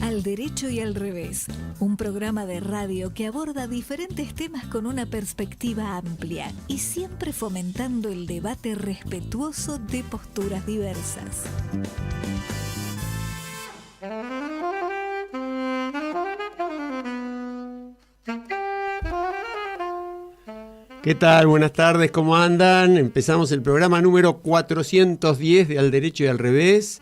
Al Derecho y al Revés, un programa de radio que aborda diferentes temas con una perspectiva amplia y siempre fomentando el debate respetuoso de posturas diversas. ¿Qué tal? Buenas tardes, ¿cómo andan? Empezamos el programa número 410 de Al Derecho y al Revés.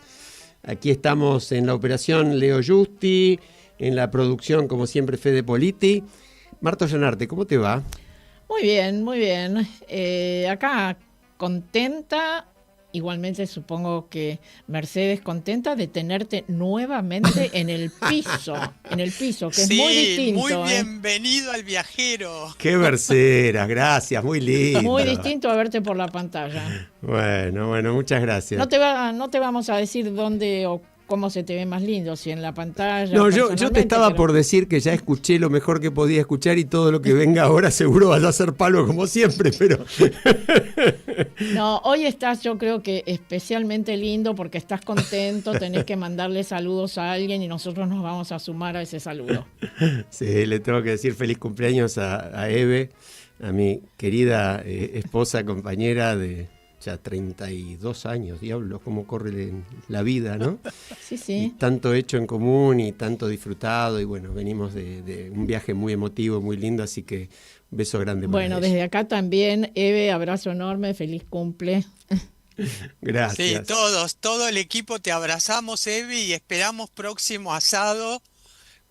Aquí estamos en la operación Leo Justi, en la producción, como siempre, Fede Politi. Marta Llanarte, ¿cómo te va? Muy bien, muy bien. Acá contenta, igualmente supongo que Mercedes contenta de tenerte nuevamente en el piso, que es muy distinto. Muy bienvenido al viajero. Qué verseras, gracias, muy lindo. Muy distinto a verte por la pantalla. Bueno, muchas gracias. No te vamos a decir dónde o cómo se te ve más lindo, si en la pantalla. No, yo te estaba por decir que ya escuché lo mejor que podía escuchar y todo lo que venga ahora seguro vaya a ser palo como siempre, pero... No, hoy estás, yo creo que especialmente lindo porque estás contento, tenés que mandarle saludos a alguien y nosotros nos vamos a sumar a ese saludo. Sí, le tengo que decir feliz cumpleaños a Eve, a mi querida esposa, compañera de... ya 32 años, diablo, cómo corre la vida, ¿no? Sí. Y tanto hecho en común y tanto disfrutado, y bueno, venimos de un viaje muy emotivo, muy lindo, así que un beso grande. Bueno, desde acá también, Eve, abrazo enorme, feliz cumple. Gracias. Sí, todo el equipo te abrazamos, Eve, y esperamos próximo asado,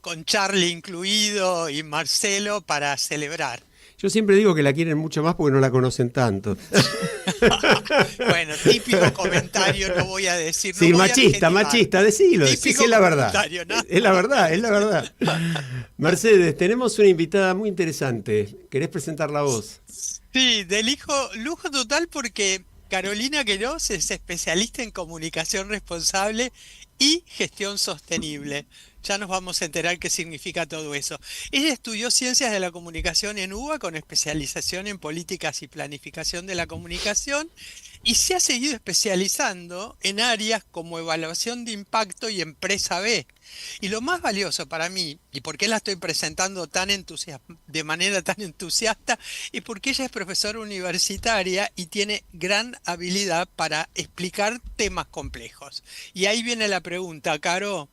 con Charlie incluido y Marcelo, para celebrar. Yo siempre digo que la quieren mucho más porque no la conocen tanto. Bueno, típico comentario, no voy a decir. Sí, no machista, decilo, sí, es la verdad. ¿No? Es la verdad. Mercedes, tenemos una invitada muy interesante. ¿Querés presentarla vos? Sí, lujo total porque Carolina Queiroz es especialista en comunicación responsable y gestión sostenible. Ya nos vamos a enterar qué significa todo eso. Ella estudió Ciencias de la Comunicación en UBA con especialización en Políticas y Planificación de la Comunicación y se ha seguido especializando en áreas como Evaluación de Impacto y Empresa B. Y lo más valioso para mí, y por qué la estoy presentando de manera tan entusiasta, es porque ella es profesora universitaria y tiene gran habilidad para explicar temas complejos. Y ahí viene la pregunta, Caro.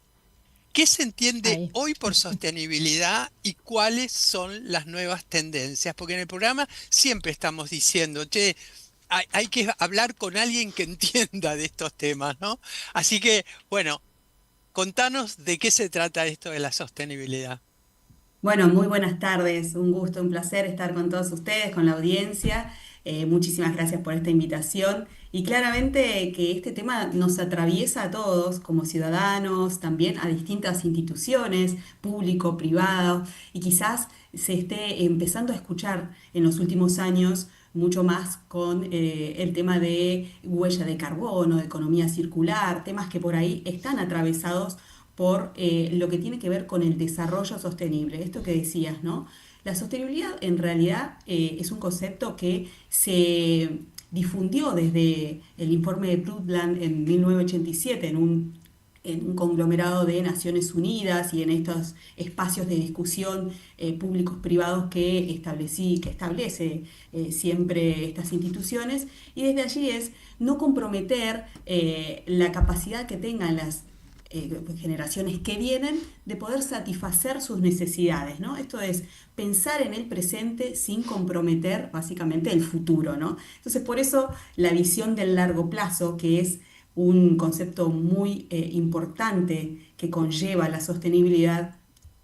¿Qué se entiende hoy por sostenibilidad y cuáles son las nuevas tendencias? Porque en el programa siempre estamos diciendo, hay que hablar con alguien que entienda de estos temas, ¿no? Así que, bueno, contanos de qué se trata esto de la sostenibilidad. Bueno, muy buenas tardes, un gusto, un placer estar con todos ustedes, con la audiencia. Muchísimas gracias por esta invitación y claramente que este tema nos atraviesa a todos como ciudadanos, también a distintas instituciones, público, privado, y quizás se esté empezando a escuchar en los últimos años mucho más con el tema de huella de carbono, de economía circular, temas que por ahí están atravesados por lo que tiene que ver con el desarrollo sostenible, esto que decías, ¿no? La sostenibilidad en realidad es un concepto que se difundió desde el informe de Brundtland en 1987 en un conglomerado de Naciones Unidas y en estos espacios de discusión públicos privados que establece siempre estas instituciones, y desde allí es no comprometer la capacidad que tengan las generaciones que vienen de poder satisfacer sus necesidades, ¿no? Esto es pensar en el presente sin comprometer básicamente el futuro, ¿no? Entonces, por eso la visión del largo plazo, que es un concepto muy importante que conlleva la sostenibilidad,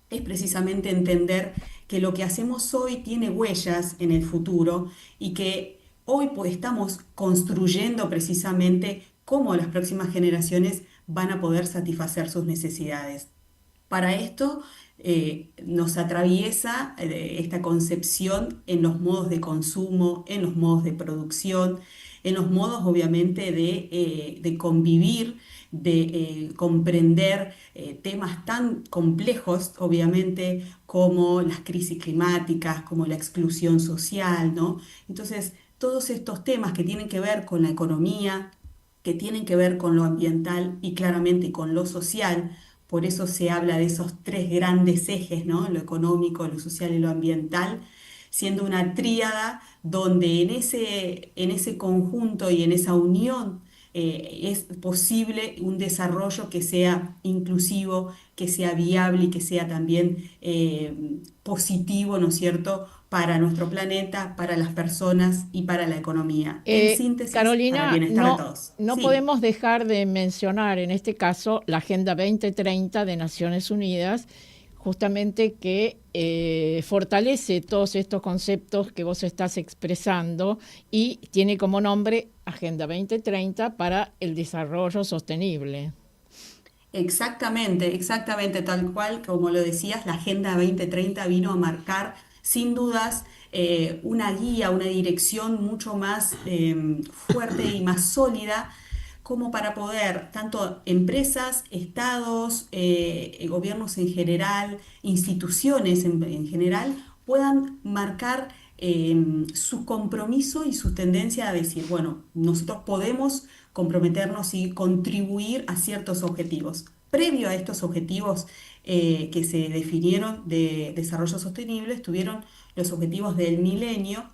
es precisamente entender que lo que hacemos hoy tiene huellas en el futuro y que hoy pues, estamos construyendo precisamente cómo las próximas generaciones van a poder satisfacer sus necesidades. Para esto nos atraviesa esta concepción en los modos de consumo, en los modos de producción, en los modos obviamente de convivir, de comprender temas tan complejos obviamente como las crisis climáticas, como la exclusión social, ¿no? Entonces, todos estos temas que tienen que ver con la economía, que tienen que ver con lo ambiental y claramente con lo social, por eso se habla de esos tres grandes ejes, ¿no? Lo económico, lo social y lo ambiental, siendo una tríada donde en ese conjunto y en esa unión es posible un desarrollo que sea inclusivo, que sea viable y que sea también positivo, ¿no es cierto?, para nuestro planeta, para las personas y para la economía. En síntesis, para el Carolina, bienestar de todos. no Sí. podemos dejar de mencionar en este caso la Agenda 2030 de Naciones Unidas, justamente que fortalece todos estos conceptos que vos estás expresando y tiene como nombre Agenda 2030 para el desarrollo sostenible. Exactamente, exactamente, tal cual como lo decías, la Agenda 2030 vino a marcar sin dudas una guía, una dirección mucho más fuerte y más sólida como para poder tanto empresas, estados, gobiernos en general, instituciones en general, puedan marcar su compromiso y su tendencia a decir, bueno, nosotros podemos comprometernos y contribuir a ciertos objetivos. Previo a estos objetivos que se definieron de desarrollo sostenible, estuvieron los objetivos del milenio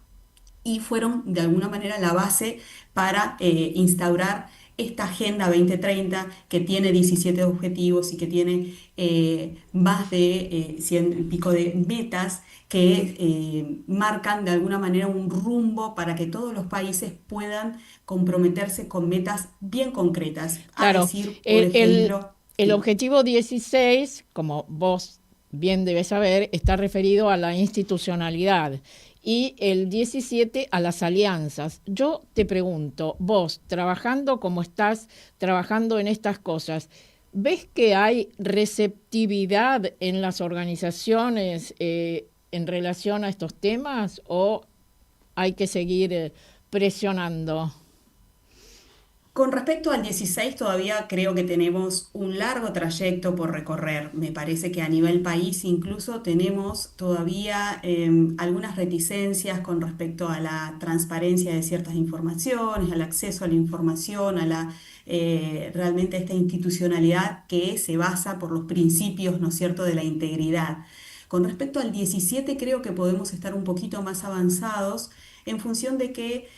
y fueron de alguna manera la base para instaurar esta Agenda 2030 que tiene 17 objetivos y que tiene más de 100 y pico de metas que marcan de alguna manera un rumbo para que todos los países puedan comprometerse con metas bien concretas. A Claro, decir, por el, el- ejemplo, el sí. objetivo 16, como vos bien debes saber, está referido a la institucionalidad y el 17 a las alianzas. Yo te pregunto, vos, trabajando como estás trabajando en estas cosas, ¿ves que hay receptividad en las organizaciones en relación a estos temas o hay que seguir presionando? Con respecto al 16, todavía creo que tenemos un largo trayecto por recorrer. Me parece que a nivel país incluso tenemos todavía algunas reticencias con respecto a la transparencia de ciertas informaciones, al acceso a la información, a la realmente esta institucionalidad que se basa por los principios, ¿no es cierto?, de la integridad. Con respecto al 17, creo que podemos estar un poquito más avanzados en función de que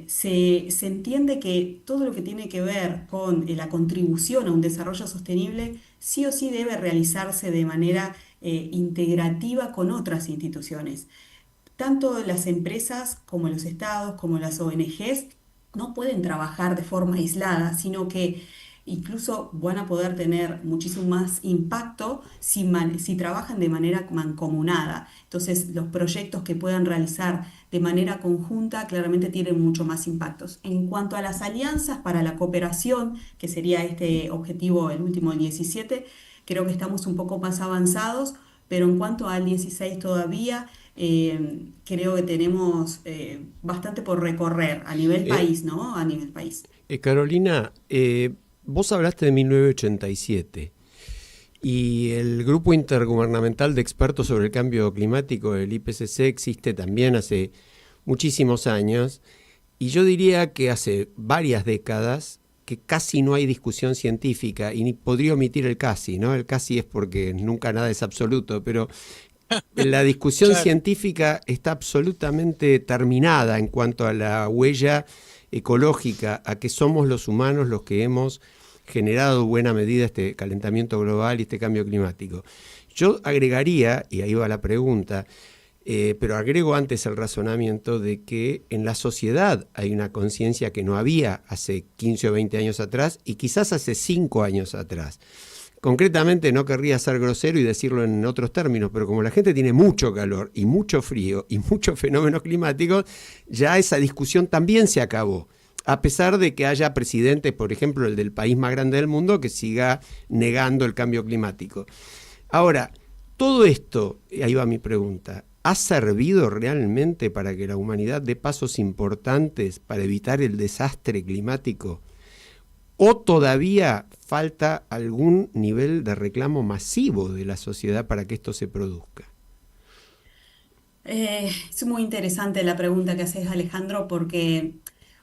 se entiende que todo lo que tiene que ver con la contribución a un desarrollo sostenible sí o sí debe realizarse de manera integrativa con otras instituciones. Tanto las empresas como los estados, como las ONGs, no pueden trabajar de forma aislada, sino que incluso van a poder tener muchísimo más impacto si trabajan de manera mancomunada. Entonces, los proyectos que puedan realizar de manera conjunta claramente tienen mucho más impactos. En cuanto a las alianzas para la cooperación, que sería este objetivo, el último, el 17, creo que estamos un poco más avanzados, pero en cuanto al 16 todavía, creo que tenemos bastante por recorrer a nivel Eh, país, ¿no? A nivel país. Carolina, vos hablaste de 1987 y el Grupo Intergubernamental de Expertos sobre el Cambio Climático, el IPCC, existe también hace muchísimos años y yo diría que hace varias décadas que casi no hay discusión científica y ni podría omitir el casi, ¿no? El casi es porque nunca nada es absoluto, pero la discusión Claro. científica está absolutamente terminada en cuanto a la huella ecológica, a que somos los humanos los que hemos generado en buena medida este calentamiento global y este cambio climático. Yo agregaría, y ahí va la pregunta, pero agrego antes el razonamiento de que en la sociedad hay una conciencia que no había hace 15 o 20 años atrás y quizás hace 5 años atrás. Concretamente no querría ser grosero y decirlo en otros términos, pero como la gente tiene mucho calor y mucho frío y muchos fenómenos climáticos, ya esa discusión también se acabó. A pesar de que haya presidentes, por ejemplo, el del país más grande del mundo, que siga negando el cambio climático. Ahora, todo esto, ahí va mi pregunta, ¿ha servido realmente para que la humanidad dé pasos importantes para evitar el desastre climático? ¿O todavía falta algún nivel de reclamo masivo de la sociedad para que esto se produzca? Es muy interesante la pregunta que haces, Alejandro, porque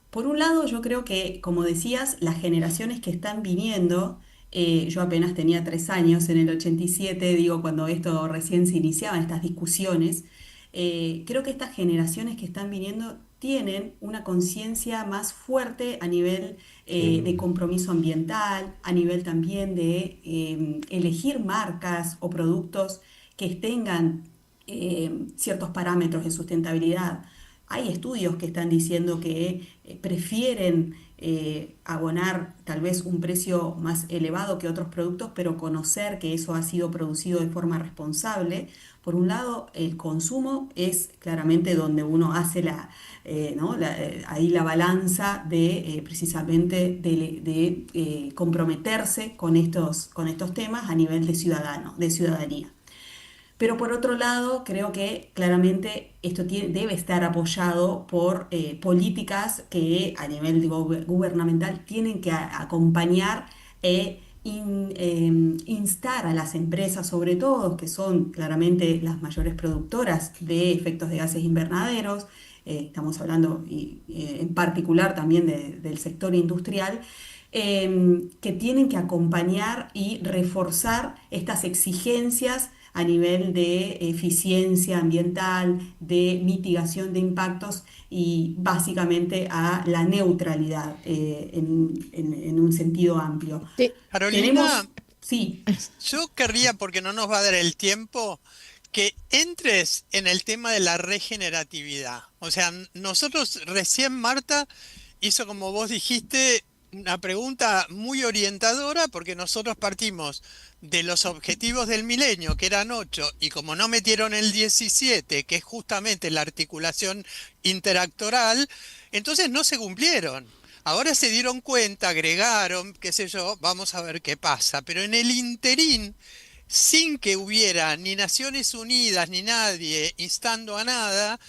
por un lado yo creo que, como decías, las generaciones que están viniendo Yo apenas tenía 3 años en el 87, digo, cuando esto recién se iniciaban, estas discusiones. Creo que estas generaciones que están viniendo tienen una conciencia más fuerte a nivel de Sí. compromiso ambiental, a nivel también de elegir marcas o productos que tengan ciertos parámetros de sustentabilidad. Hay estudios que están diciendo que prefieren abonar tal vez un precio más elevado que otros productos, pero conocer que eso ha sido producido de forma responsable. Por un lado, el consumo es claramente donde uno hace ¿no? Ahí la balanza de precisamente de comprometerse con estos temas a nivel de de ciudadanía. Pero por otro lado, creo que claramente esto debe estar apoyado por políticas que a nivel gubernamental tienen que acompañar e instar a las empresas, sobre todo, que son claramente las mayores productoras de efectos de gases invernaderos. Estamos hablando en particular también del sector industrial, que tienen que acompañar y reforzar estas exigencias a nivel de eficiencia ambiental, de mitigación de impactos y básicamente a la neutralidad en un sentido amplio. Sí, Carolina, Tenemos, sí. yo querría, porque no nos va a dar el tiempo, que entres en el tema de la regeneratividad. O sea, nosotros recién Marta hizo, como vos dijiste, una pregunta muy orientadora, porque nosotros partimos de los objetivos del milenio, que eran 8, y como no metieron el 17, que es justamente la articulación interactoral, entonces no se cumplieron. Ahora se dieron cuenta, agregaron, qué sé yo, vamos a ver qué pasa. Pero en el interín, sin que hubiera ni Naciones Unidas ni nadie instando a nada,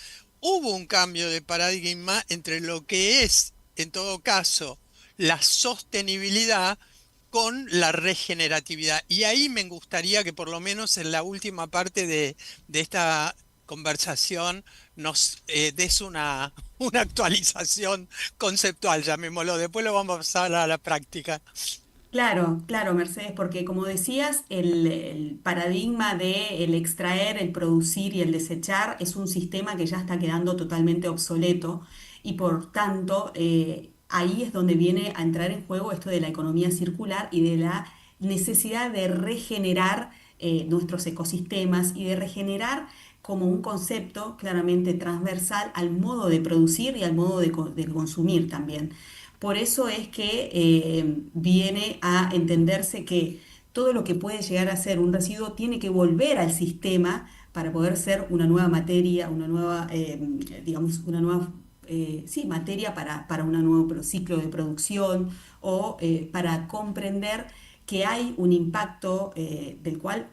hubo un cambio de paradigma entre lo que es, en todo caso, la sostenibilidad con la regeneratividad. Y ahí me gustaría que por lo menos en la última parte de esta conversación nos des una actualización conceptual, llamémoslo. Después lo vamos a pasar a la práctica. Claro, claro, Mercedes, porque como decías, el paradigma de el extraer, el producir y el desechar es un sistema que ya está quedando totalmente obsoleto y por tanto ahí es donde viene a entrar en juego esto de la economía circular y de la necesidad de regenerar nuestros ecosistemas y de regenerar como un concepto claramente transversal al modo de producir y al modo de consumir también. Por eso es que viene a entenderse que todo lo que puede llegar a ser un residuo tiene que volver al sistema para poder ser una nueva materia, una nueva, digamos, una nueva sí, materia para un nuevo ciclo de producción o para comprender que hay un impacto del cual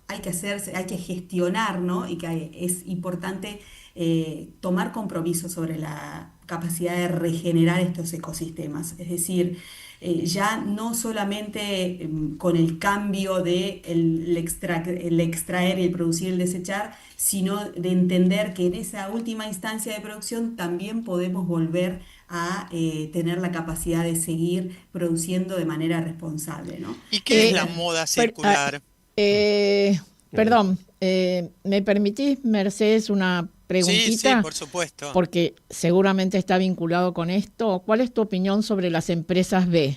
hay que hacerse, hay que gestionar, ¿no? Y que es importante tomar compromiso sobre la capacidad de regenerar estos ecosistemas. Es decir, ya no solamente con el cambio de el extraer y el producir y el desechar, sino de entender que en esa última instancia de producción también podemos volver a tener la capacidad de seguir produciendo de manera responsable, ¿no? ¿Y qué es la Eh, moda per- ah, circular? perdón, ¿me permitís, Mercedes, una Sí, sí, preguntita? por supuesto. Porque seguramente está vinculado con esto. ¿Cuál es tu opinión sobre las empresas B?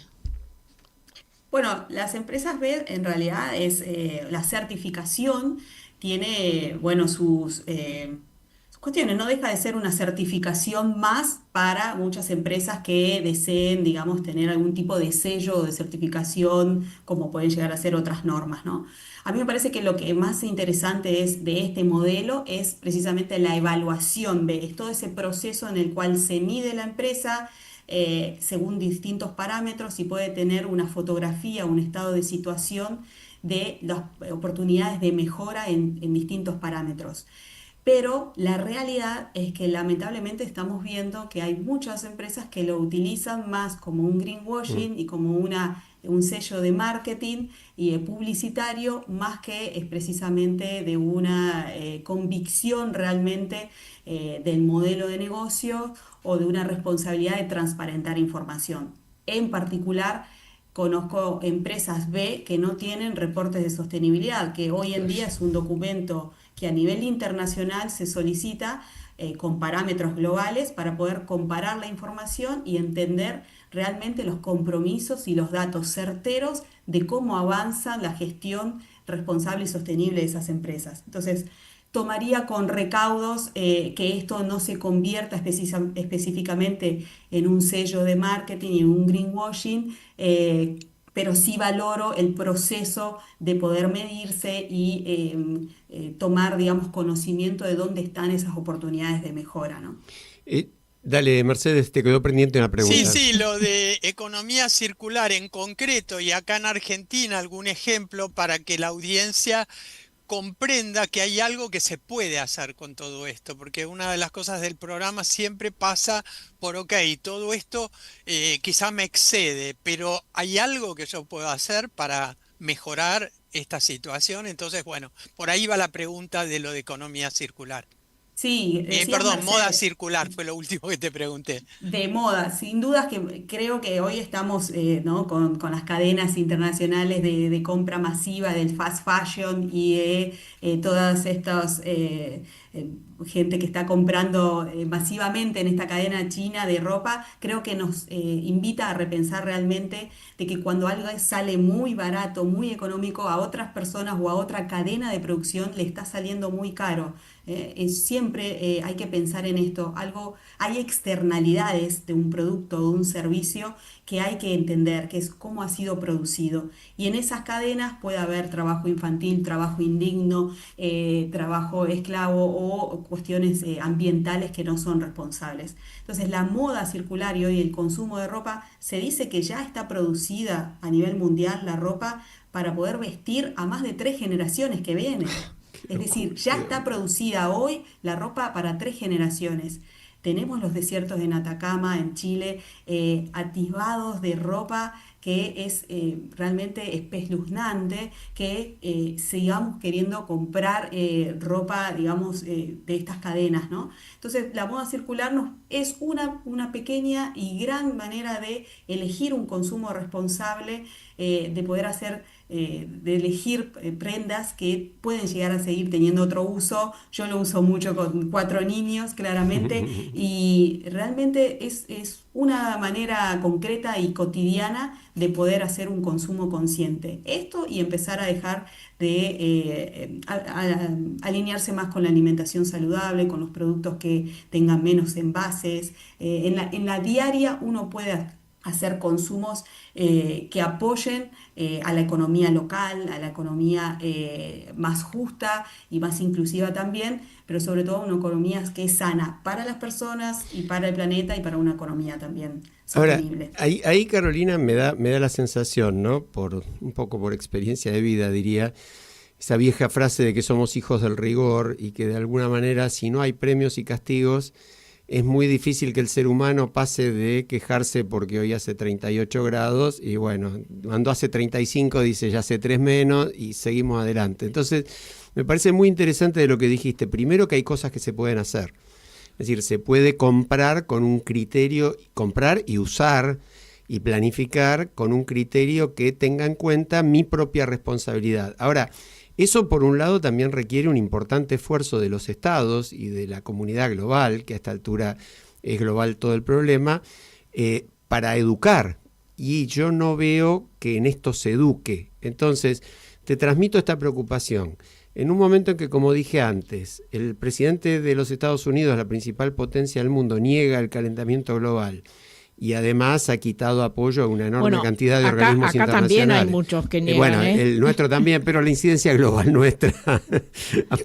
Bueno, las empresas B en realidad es la certificación, tiene, bueno, sus cuestiones, no deja de ser una certificación más para muchas empresas que deseen, digamos, tener algún tipo de sello o de certificación, como pueden llegar a ser otras normas, ¿no? A mí me parece que lo que más interesante es de este modelo es precisamente la evaluación B, es todo ese proceso en el cual se mide la empresa según distintos parámetros y puede tener una fotografía, un estado de situación de las oportunidades de mejora en distintos parámetros. Pero la realidad es que lamentablemente estamos viendo que hay muchas empresas que lo utilizan más como un Mm. greenwashing y como un sello de marketing y publicitario, más que es precisamente de una convicción realmente del modelo de negocio o de una responsabilidad de transparentar información. En particular, conozco empresas B que no tienen reportes de sostenibilidad, que hoy en día es un documento que a nivel internacional se solicita con parámetros globales para poder comparar la información y entender realmente los compromisos y los datos certeros de cómo avanza la gestión responsable y sostenible de esas empresas. Entonces, tomaría con recaudos que esto no se convierta específicamente en un sello de marketing y en un greenwashing, pero sí valoro el proceso de poder medirse y tomar, digamos, conocimiento de dónde están esas oportunidades de mejora, ¿no? Dale, Mercedes, te quedó pendiente una Sí, pregunta. sí, lo de economía circular en concreto y acá en Argentina algún ejemplo para que la audiencia comprenda que hay algo que se puede hacer con todo esto, porque una de las cosas del programa siempre pasa por, ok, todo esto quizá me excede, pero hay algo que yo puedo hacer para mejorar esta situación. Entonces, bueno, por ahí va la pregunta de lo de economía circular. Sí, decías Perdón, moda Mercedes. circular fue lo último que te pregunté. De moda, sin dudas que creo que hoy estamos ¿no? con las cadenas internacionales de compra masiva del fast fashion y todas estas gente que está comprando masivamente en esta cadena china de ropa, creo que nos invita a repensar realmente de que cuando algo sale muy barato, muy económico, a otras personas o a otra cadena de producción le está saliendo muy caro. Siempre hay que pensar en esto. Hay externalidades de un producto o de un servicio que hay que entender, que es cómo ha sido producido. Y en esas cadenas puede haber trabajo infantil, trabajo indigno, trabajo esclavo o cuestiones ambientales que no son responsables. Entonces, la moda circular y hoy el consumo de ropa, se dice que ya está producida a nivel mundial la ropa para poder vestir a más de 3 generaciones que vienen. Qué Es decir, locura, ya está producida hoy la ropa para 3 generaciones. Tenemos los desiertos en Atacama, en Chile, atibados de ropa que es realmente espeluznante que sigamos queriendo comprar ropa, digamos, de estas cadenas, ¿no? Entonces, la moda circular es una pequeña y gran manera de elegir un consumo responsable, de poder hacer de elegir prendas que pueden llegar a seguir teniendo otro uso. Yo lo uso mucho con 4 niños, claramente, y realmente es una manera concreta y cotidiana de poder hacer un consumo consciente. Esto y empezar a dejar de alinearse más con la alimentación saludable, con los productos que tengan menos envases. En la diaria uno puede hacer consumos que apoyen a la economía local, a la economía más justa y más inclusiva también, pero sobre todo una economía que es sana para las personas y para el planeta y para una economía también Ahora, sostenible. ahí Carolina me da la sensación, ¿no? Un poco por experiencia de vida, diría, esa vieja frase de que somos hijos del rigor y que de alguna manera si no hay premios y castigos, es muy difícil que el ser humano pase de quejarse porque hoy hace 38 grados y bueno, cuando hace 35 dice ya hace 3 menos y seguimos adelante. Entonces, me parece muy interesante de lo que dijiste. Primero que hay cosas que se pueden hacer. Es decir, se puede comprar con un criterio, comprar y usar y planificar con un criterio que tenga en cuenta mi propia responsabilidad. Ahora, eso por un lado también requiere un importante esfuerzo de los estados y de la comunidad global, que a esta altura es global todo el problema, para educar. Y yo no veo que en esto se eduque. Entonces, te transmito esta preocupación. En un momento en que, como dije antes, el presidente de los Estados Unidos, la principal potencia del mundo, niega el calentamiento global y además ha quitado apoyo a una enorme cantidad de organismos acá internacionales. también hay muchos que niegan. Bueno, el nuestro también, pero la incidencia global nuestra,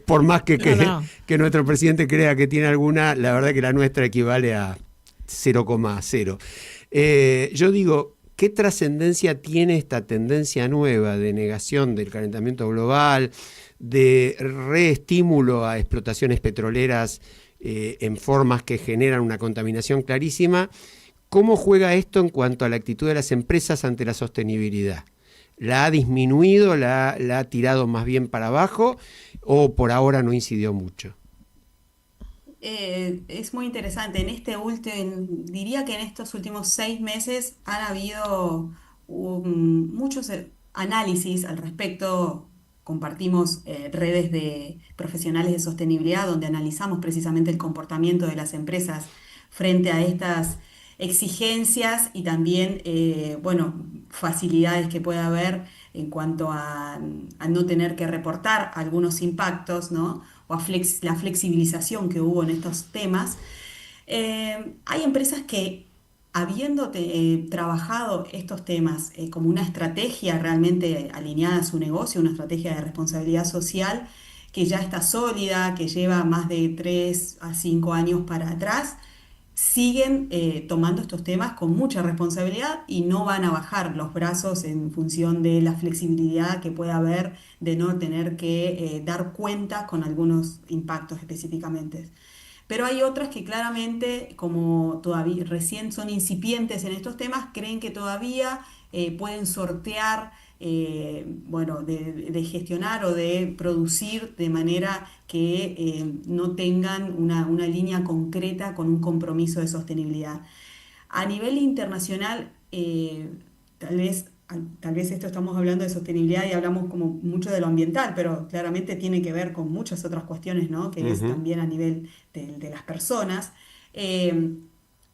por más que nuestro presidente crea que tiene alguna, la verdad que la nuestra equivale a 0,0. Yo digo, ¿qué trascendencia tiene esta tendencia nueva de negación del calentamiento global, de reestímulo a explotaciones petroleras en formas que generan una contaminación clarísima? ¿Cómo juega esto en cuanto a la actitud de las empresas ante la sostenibilidad? ¿La ha disminuido, la ha tirado más bien para abajo o por ahora no incidió mucho? Es muy interesante. Diría que en estos últimos 6 meses han habido muchos análisis al respecto. Compartimos redes de profesionales de sostenibilidad donde analizamos precisamente el comportamiento de las empresas frente a estas exigencias y también, bueno, facilidades que puede haber en cuanto a no tener que reportar algunos impactos, ¿no? O a la flexibilización que hubo en estos temas. Hay empresas que, habiendo trabajado estos temas como una estrategia realmente alineada a su negocio, una estrategia de responsabilidad social que ya está sólida, que lleva más de 3 a 5 años para atrás, siguen tomando estos temas con mucha responsabilidad y no van a bajar los brazos en función de la flexibilidad que pueda haber de no tener que dar cuenta con algunos impactos específicamente. Pero hay otras que claramente, como todavía recién son incipientes en estos temas, creen que todavía pueden sortear, bueno, de gestionar o de producir de manera que no tengan una línea concreta con un compromiso de sostenibilidad. A nivel internacional, tal vez esto estamos hablando de sostenibilidad y hablamos como mucho de lo ambiental, pero claramente tiene que ver con muchas otras cuestiones, ¿no? Que es Ujú. también a nivel de las personas. Eh,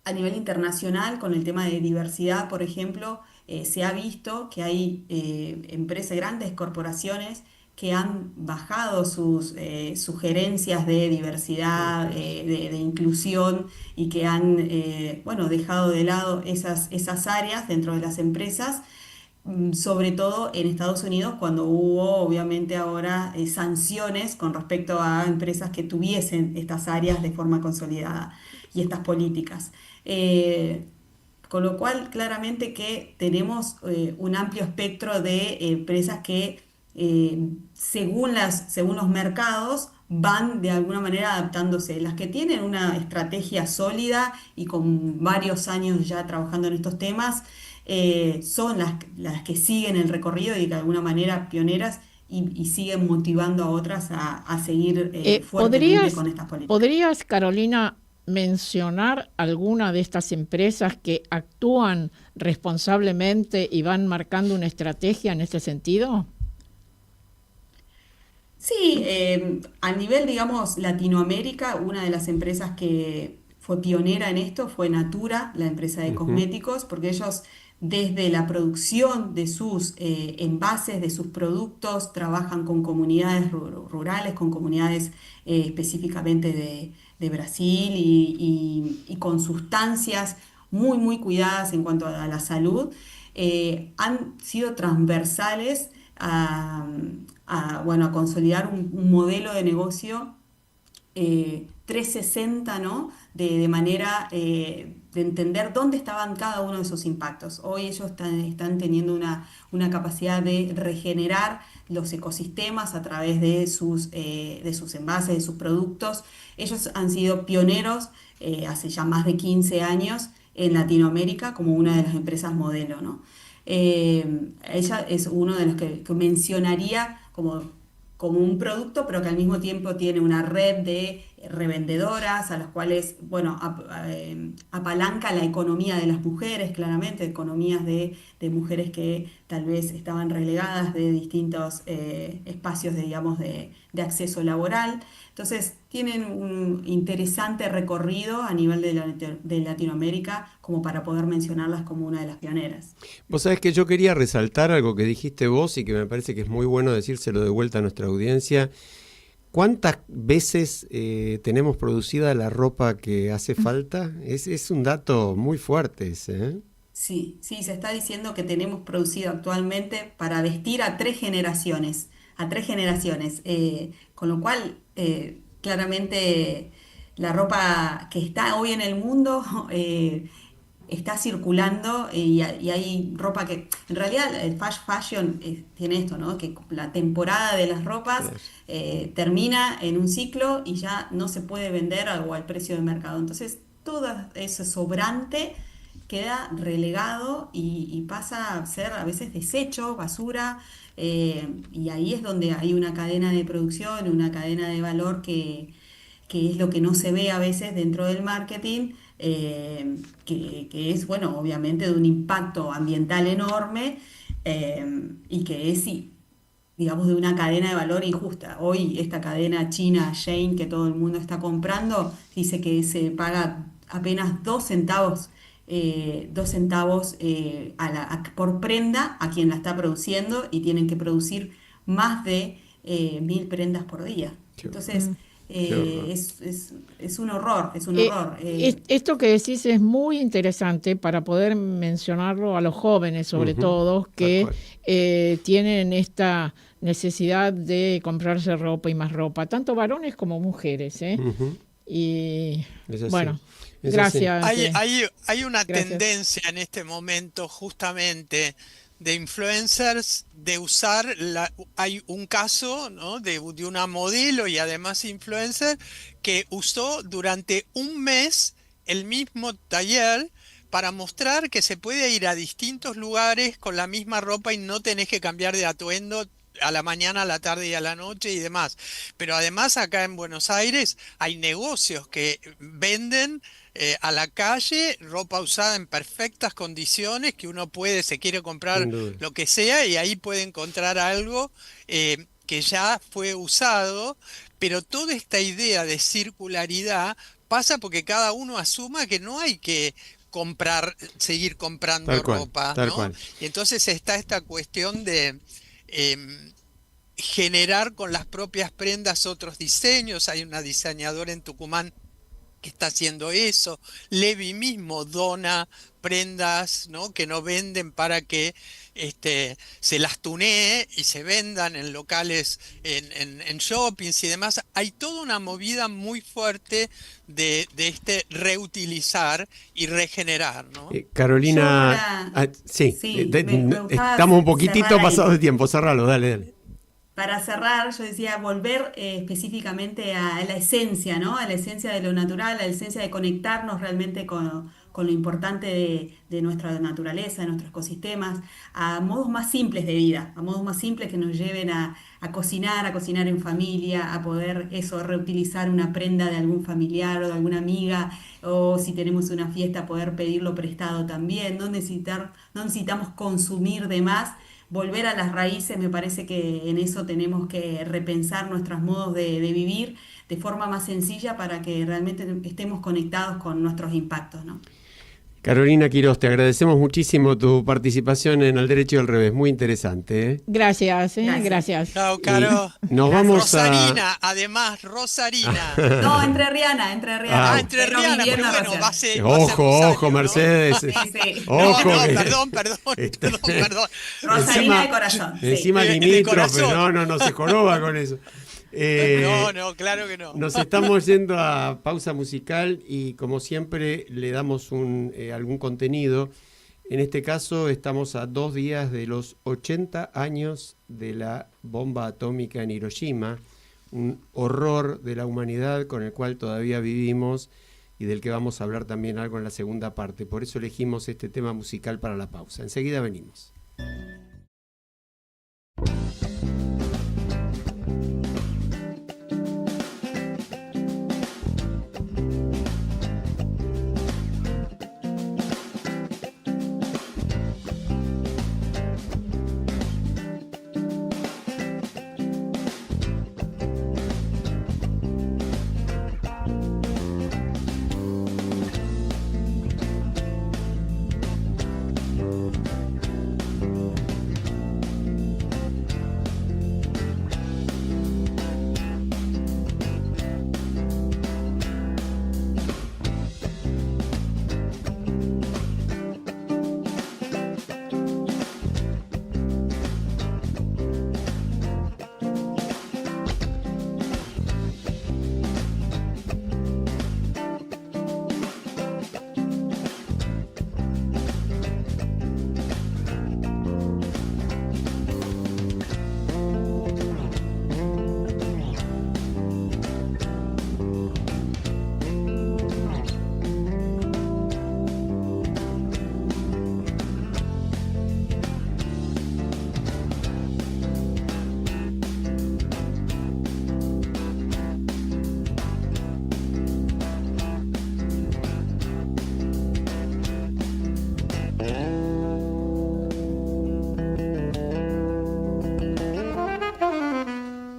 a nivel internacional, con el tema de diversidad, por ejemplo, se ha visto que hay empresas, grandes corporaciones que han bajado sus sugerencias de diversidad, de inclusión y que han, bueno, dejado de lado esas áreas dentro de las empresas, sobre todo en Estados Unidos, cuando hubo obviamente ahora sanciones con respecto a empresas que tuviesen estas áreas de forma consolidada y estas políticas. Eh, con lo cual, claramente que tenemos un amplio espectro de empresas que, según los mercados, van de alguna manera adaptándose. Las que tienen una estrategia sólida y con varios años ya trabajando en estos temas, son las que siguen el recorrido y de alguna manera pioneras y siguen motivando a otras a seguir fuertemente ¿Podrías, con estas políticas. podrías, Carolina, mencionar alguna de estas empresas que actúan responsablemente y van marcando una estrategia en este sentido? Sí, a nivel, digamos, Latinoamérica, una de las empresas que fue pionera en esto fue Natura, la empresa de Ujú. cosméticos, porque ellos desde la producción de sus envases, de sus productos, trabajan con comunidades rurales, con comunidades específicamente de Brasil y con sustancias muy, muy cuidadas en cuanto a la salud. Han sido transversales bueno, a consolidar un modelo de negocio 360, ¿no? De manera de entender dónde estaban cada uno de esos impactos. Hoy ellos están teniendo una capacidad de regenerar los ecosistemas a través de sus envases, de sus productos. Ellos han sido pioneros hace ya más de 15 años en Latinoamérica como una de las empresas modelo, ¿no? Ella es uno de los que mencionaría como un producto, pero que al mismo tiempo tiene una red de revendedoras a las cuales, bueno, apalanca la economía de las mujeres, claramente, economías de mujeres que tal vez estaban relegadas de distintos espacios, digamos, de acceso laboral. Entonces, tienen un interesante recorrido a nivel de Latinoamérica como para poder mencionarlas como una de las pioneras. Vos sabés que yo quería resaltar algo que dijiste vos y que me parece que es muy bueno decírselo de vuelta a nuestra audiencia. ¿Cuántas veces tenemos producida la ropa que hace falta? Es un dato muy fuerte ese, ¿eh? Sí, sí, se está diciendo que tenemos producido actualmente para vestir a 3 generaciones, con lo cual claramente la ropa que está hoy en el mundo está circulando y hay ropa que, en realidad el fast fashion tiene esto, ¿no? Que la temporada de las ropas Claro. termina en un ciclo y ya no se puede vender o al precio de mercado. Entonces, todo ese sobrante queda relegado y pasa a ser a veces desecho, basura, y ahí es donde hay una cadena de producción, una cadena de valor que es lo que no se ve a veces dentro del marketing, que es, bueno, obviamente de un impacto ambiental enorme, y que es, sí, digamos, de una cadena de valor injusta. Hoy esta cadena china Shein que todo el mundo está comprando dice que se paga apenas 2 centavos, 2 centavos por prenda a quien la está produciendo, y tienen que producir más de 1.000 prendas por día. Qué horror. Entonces, Qué horror. es un horror, es un Eh, horror. Esto que decís es muy interesante para poder mencionarlo a los jóvenes, sobre Ujú, todo, tal que cual. tienen esta necesidad de comprarse ropa y más ropa, tanto varones como mujeres, ¿eh? Ujú, Y es así. bueno, Es así. gracias. Hay una Gracias. tendencia en este momento justamente de influencers de usar hay un caso, ¿no? de una modelo y además influencer que usó durante un mes el mismo taller para mostrar que se puede ir a distintos lugares con la misma ropa y no tenés que cambiar de atuendo a la mañana, a la tarde y a la noche y demás. Pero además acá en Buenos Aires hay negocios que venden a la calle ropa usada en perfectas condiciones, que uno puede, se quiere comprar Sin duda. lo que sea y ahí puede encontrar algo que ya fue usado, pero toda esta idea de circularidad pasa porque cada uno asuma que no hay que seguir comprando Tal cual, ropa, tal ¿no? cual. Y entonces está esta cuestión de generar con las propias prendas otros diseños. Hay una diseñadora en Tucumán que está haciendo eso. Levi mismo dona prendas, ¿no? que no venden para que se las tunee y se vendan en locales, en shoppings y demás. Hay toda una movida muy fuerte de reutilizar y regenerar, ¿no? Yo Carolina, sí, sí, me gustaba estamos un poquitito cerrar pasados ahí. de tiempo, cerralo, dale, dale. Para cerrar, yo decía volver específicamente a la esencia, ¿no? A la esencia de lo natural, a la esencia de conectarnos realmente con lo importante de nuestra naturaleza, de nuestros ecosistemas, a modos más simples de vida, a modos más simples que nos lleven a cocinar en familia, a poder eso, reutilizar una prenda de algún familiar o de alguna amiga, o si tenemos una fiesta, poder pedirlo prestado también, no necesitamos consumir de más. Volver a las raíces, me parece que en eso tenemos que repensar nuestros modos de vivir de forma más sencilla para que realmente estemos conectados con nuestros impactos, ¿no? Carolina Quirós, te agradecemos muchísimo tu participación en Al Derecho y al Revés, muy interesante, ¿eh? Gracias, Gracias. gracias. Chao, Caro. Y nos vamos a... Rosarina, además, Rosarina. No, entrerriana. Ah, Entrerriana, pero Invierno bueno, rocial. va a ser Ojo, Rosario, ojo, ¿no? Mercedes. Sí, sí. Ojo, No, que- perdón, Este- perdón. Rosarina de corazón. Sí. Encima De limítrofe, corazón. no se joroba con eso. No, claro que no. Nos estamos yendo a pausa musical y como siempre le damos algún contenido. En este caso estamos a 2 días de los 80 años de la bomba atómica en Hiroshima, un horror de la humanidad con el cual todavía vivimos y del que vamos a hablar también algo en la segunda parte. Por eso elegimos este tema musical para la pausa. Enseguida venimos.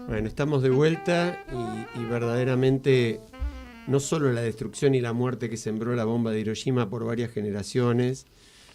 Bueno, estamos de vuelta y verdaderamente no solo la destrucción y la muerte que sembró la bomba de Hiroshima por varias generaciones,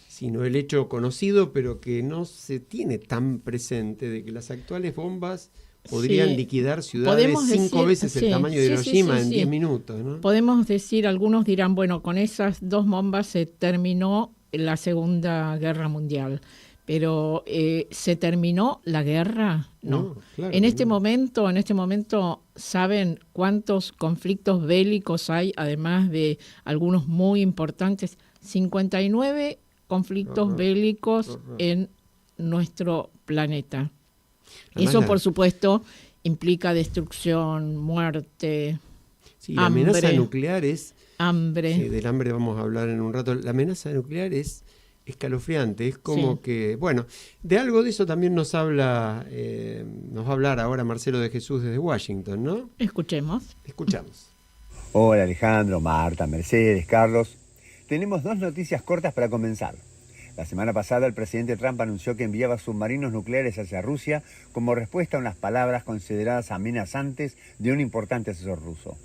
sino el hecho conocido, pero que no se tiene tan presente, de que las actuales bombas podrían liquidar ciudades 5 veces el tamaño de Hiroshima en 10 minutos, ¿no? Podemos decir, algunos dirán, bueno, con esas 2 bombas se terminó la Segunda Guerra Mundial. Pero ¿se terminó la guerra? No. Claro, en este momento, ¿saben cuántos conflictos bélicos hay, además de algunos muy importantes? 59 conflictos bélicos en nuestro planeta. Además, eso, por supuesto, implica destrucción, muerte, la amenaza nuclear es... hambre. Sí, del hambre vamos a hablar en un rato. La amenaza nuclear es escalofriante, es como que, bueno, de algo de eso también nos va a hablar ahora Marcelo de Jesús desde Washington, ¿no? Escuchamos. Hola Alejandro, Marta, Mercedes, Carlos. Tenemos 2 noticias cortas para comenzar. La semana pasada el presidente Trump anunció que enviaba submarinos nucleares hacia Rusia como respuesta a unas palabras consideradas amenazantes de un importante asesor ruso.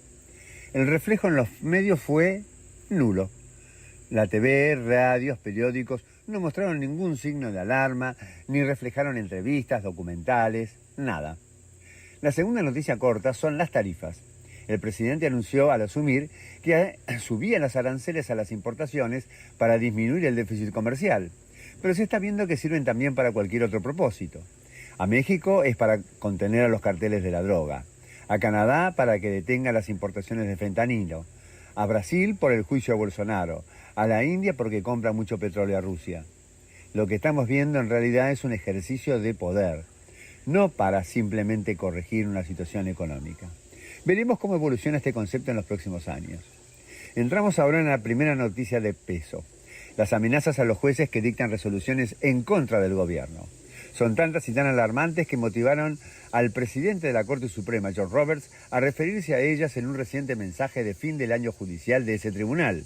El reflejo en los medios fue nulo. La TV, radios, periódicos no mostraron ningún signo de alarma, ni reflejaron entrevistas, documentales, nada. La segunda noticia corta son las tarifas. El presidente anunció al asumir que subían los aranceles a las importaciones para disminuir el déficit comercial, pero se está viendo que sirven también para cualquier otro propósito. A México es para contener a los carteles de la droga, a Canadá para que detenga las importaciones de fentanilo, a Brasil por el juicio a Bolsonaro, a la India porque compra mucho petróleo a Rusia. Lo que estamos viendo en realidad es un ejercicio de poder, no para simplemente corregir una situación económica. Veremos cómo evoluciona este concepto en los próximos años. Entramos ahora en la primera noticia de peso: las amenazas a los jueces que dictan resoluciones en contra del gobierno. Son tantas y tan alarmantes que motivaron al presidente de la Corte Suprema, George Roberts, a referirse a ellas en un reciente mensaje de fin del año judicial de ese tribunal.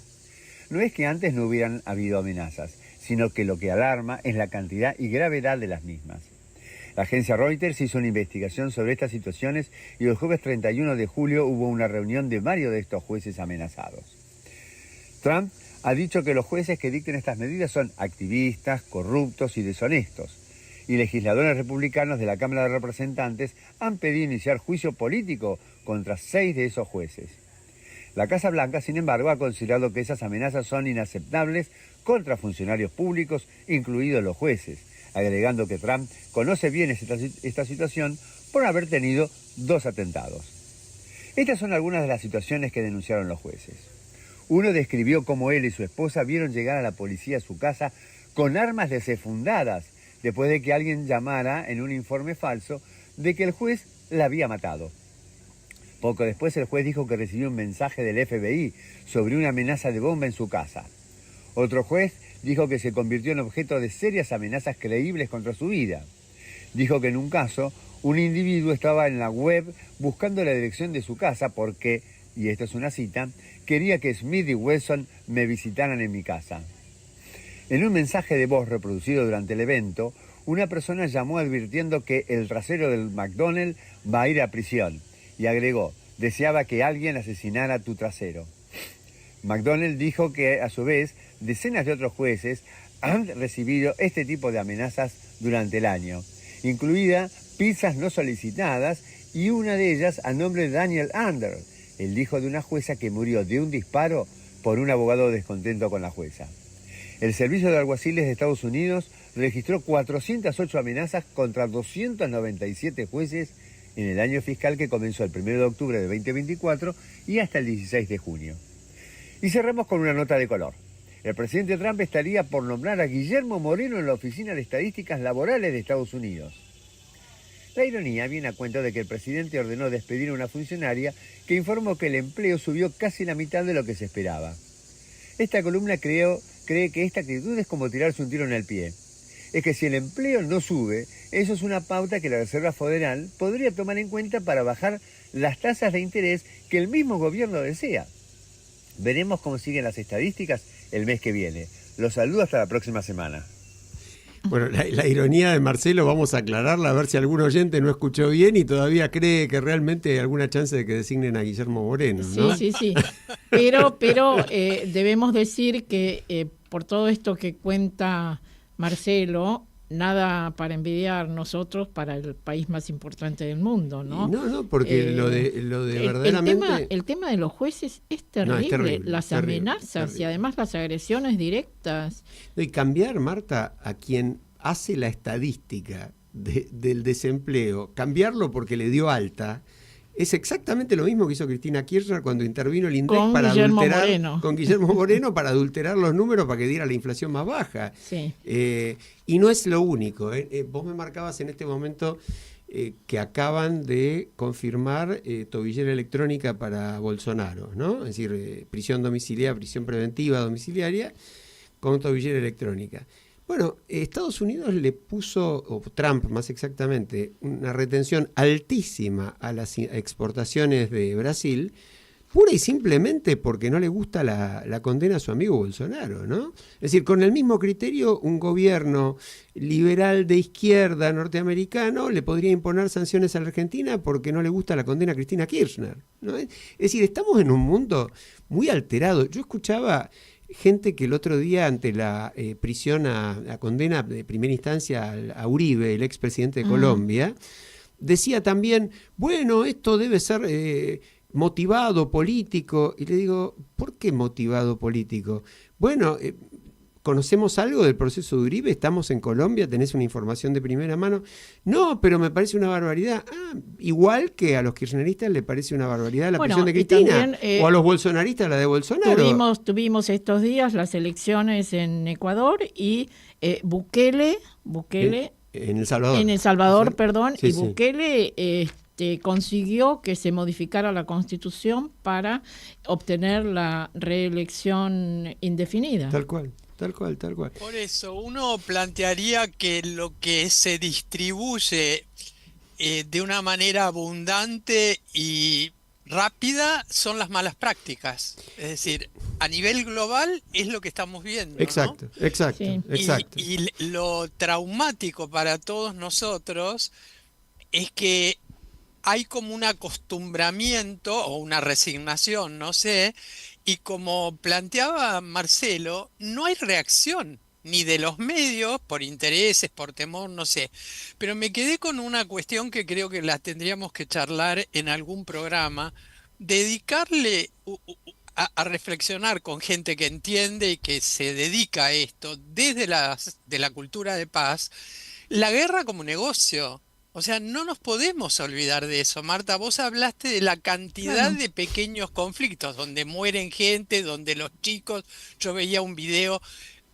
No es que antes no hubieran habido amenazas, sino que lo que alarma es la cantidad y gravedad de las mismas. La agencia Reuters hizo una investigación sobre estas situaciones y el jueves 31 de julio hubo una reunión de varios de estos jueces amenazados. Trump ha dicho que los jueces que dicten estas medidas son activistas, corruptos y deshonestos. Y legisladores republicanos de la Cámara de Representantes han pedido iniciar juicio político contra 6 de esos jueces. La Casa Blanca, sin embargo, ha considerado que esas amenazas son inaceptables contra funcionarios públicos, incluidos los jueces, agregando que Trump conoce bien esta situación por haber tenido 2 atentados. Estas son algunas de las situaciones que denunciaron los jueces. Uno describió cómo él y su esposa vieron llegar a la policía a su casa con armas desenfundadas, después de que alguien llamara en un informe falso de que el juez la había matado. Poco después el juez dijo que recibió un mensaje del FBI sobre una amenaza de bomba en su casa. Otro juez dijo que se convirtió en objeto de serias amenazas creíbles contra su vida. Dijo que en un caso, un individuo estaba en la web buscando la dirección de su casa porque, y esta es una cita, quería que Smith y Wesson me visitaran en mi casa. En un mensaje de voz reproducido durante el evento, una persona llamó advirtiendo que el trasero del McDonald's va a ir a prisión y agregó, deseaba que alguien asesinara tu trasero. McDonald's dijo que, a su vez, decenas de otros jueces han recibido este tipo de amenazas durante el año, incluida pizzas no solicitadas y una de ellas a nombre de Daniel Under, el hijo de una jueza que murió de un disparo por un abogado descontento con la jueza. El Servicio de Alguaciles de Estados Unidos registró 408 amenazas contra 297 jueces en el año fiscal que comenzó el 1 de octubre de 2024 y hasta el 16 de junio. Y cerramos con una nota de color. El presidente Trump estaría por nombrar a Guillermo Moreno en la Oficina de Estadísticas Laborales de Estados Unidos. La ironía viene a cuento de que el presidente ordenó despedir a una funcionaria que informó que el empleo subió casi la mitad de lo que se esperaba. Esta columna cree que esta actitud es como tirarse un tiro en el pie. Es que si el empleo no sube, eso es una pauta que la Reserva Federal podría tomar en cuenta para bajar las tasas de interés que el mismo gobierno desea. Veremos cómo siguen las estadísticas el mes que viene. Los saludo hasta la próxima semana. Bueno, la ironía de Marcelo, vamos a aclararla, a ver si algún oyente no escuchó bien y todavía cree que realmente hay alguna chance de que designen a Guillermo Moreno, ¿no? Sí. Pero debemos decir que por todo esto que cuenta Marcelo, nada para envidiar nosotros para el país más importante del mundo, ¿no? No, porque lo de verdaderamente... El tema de los jueces es terrible, No, es terrible, las terrible, amenazas terrible. Y además las agresiones directas. Y cambiar, Marta, a quien hace la estadística del desempleo, cambiarlo porque le dio alta, es exactamente lo mismo que hizo Cristina Kirchner cuando intervino el INDEC Con Guillermo Moreno. con Guillermo Moreno para adulterar los números para que diera la inflación más baja. Sí. Y no es lo único. Vos me marcabas en este momento que acaban de confirmar tobillera electrónica para Bolsonaro, ¿no? Es decir, prisión domiciliaria, prisión preventiva domiciliaria con tobillera electrónica. Bueno, Estados Unidos le puso, o Trump más exactamente, una retención altísima a las exportaciones de Brasil, pura y simplemente porque no le gusta la condena a su amigo Bolsonaro, ¿no? Es decir, con el mismo criterio, un gobierno liberal de izquierda norteamericano le podría imponer sanciones a la Argentina porque no le gusta la condena a Cristina Kirchner, ¿no? Es decir, estamos en un mundo muy alterado. Yo escuchaba gente que el otro día ante la prisión, la condena de primera instancia a Uribe, el expresidente de Colombia, decía también, bueno, esto debe ser motivado político. Y le digo, ¿por qué motivado político? Bueno, ¿conocemos algo del proceso de Uribe? ¿Estamos en Colombia? ¿Tenés una información de primera mano? No, pero me parece una barbaridad. Igual que a los kirchneristas le parece una barbaridad la prisión de Cristina. También, o a los bolsonaristas la de Bolsonaro. Tuvimos estos días las elecciones en Ecuador y Bukele en El Salvador. En El Salvador, perdón, Sí, y Bukele consiguió que se modificara la Constitución para obtener la reelección indefinida. Tal cual. Por eso uno plantearía que lo que se distribuye de una manera abundante y rápida son las malas prácticas. Es decir, a nivel global es lo que estamos viendo, exacto, ¿no? Exacto. Y lo traumático para todos nosotros es que hay como un acostumbramiento o una resignación, no sé, y como planteaba Marcelo, no hay reacción, ni de los medios, por intereses, por temor, no sé. Pero me quedé con una cuestión que creo que la tendríamos que charlar en algún programa, dedicarle a reflexionar con gente que entiende y que se dedica a esto desde de la cultura de paz, la guerra como negocio. O sea, no nos podemos olvidar de eso, Marta. Vos hablaste de la cantidad de pequeños conflictos, donde mueren gente, donde los chicos... Yo veía un video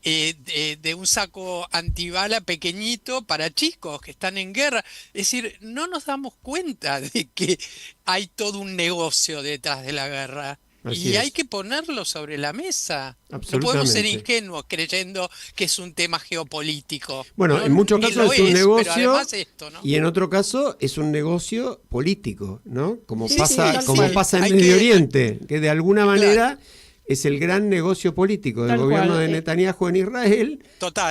de un saco antibala pequeñito para chicos que están en guerra. Es decir, no nos damos cuenta de que hay todo un negocio detrás de la guerra. Y hay que ponerlo sobre la mesa. No podemos ser ingenuos creyendo que es un tema geopolítico. Bueno, ¿no? en muchos casos es un negocio, esto, ¿no? Y en otro caso es un negocio político, ¿no? Como Sí, pasa en Medio Oriente, que de alguna manera es el gran negocio político del gobierno de Netanyahu en Israel.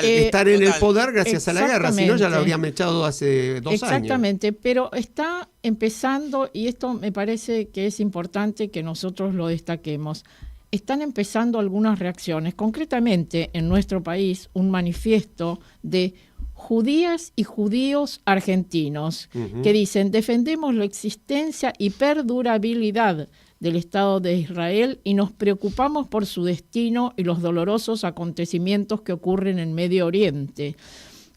Estar en el poder gracias a la guerra, si no ya lo habrían echado hace 2 años. Exactamente, pero está empezando, y esto me parece que es importante que nosotros lo destaquemos, están empezando algunas reacciones, concretamente en nuestro país, un manifiesto de judías y judíos argentinos que dicen: defendemos la existencia y perdurabilidad del Estado de Israel y nos preocupamos por su destino y los dolorosos acontecimientos que ocurren en Medio Oriente.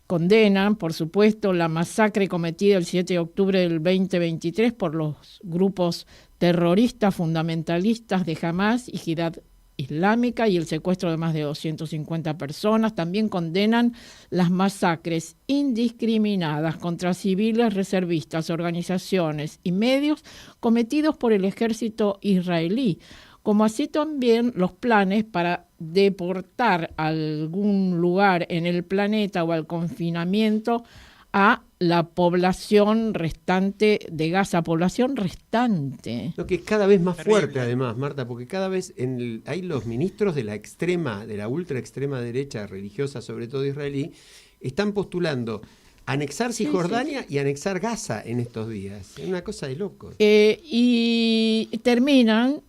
Condenan, por supuesto, la masacre cometida el 7 de octubre del 2023 por los grupos terroristas fundamentalistas de Hamás y Jihad Islámica y el secuestro de más de 250 personas. También condenan las masacres indiscriminadas contra civiles, reservistas, organizaciones y medios cometidos por el ejército israelí, como así también los planes para deportar a algún lugar en el planeta o al confinamiento a la población restante de Gaza, población restante. Lo que es cada vez más fuerte además, Marta, porque cada vez hay los ministros de la ultra extrema derecha religiosa, sobre todo israelí, están postulando anexar Sí, Cisjordania y anexar Gaza en estos días. Es una cosa de locos. Y terminan,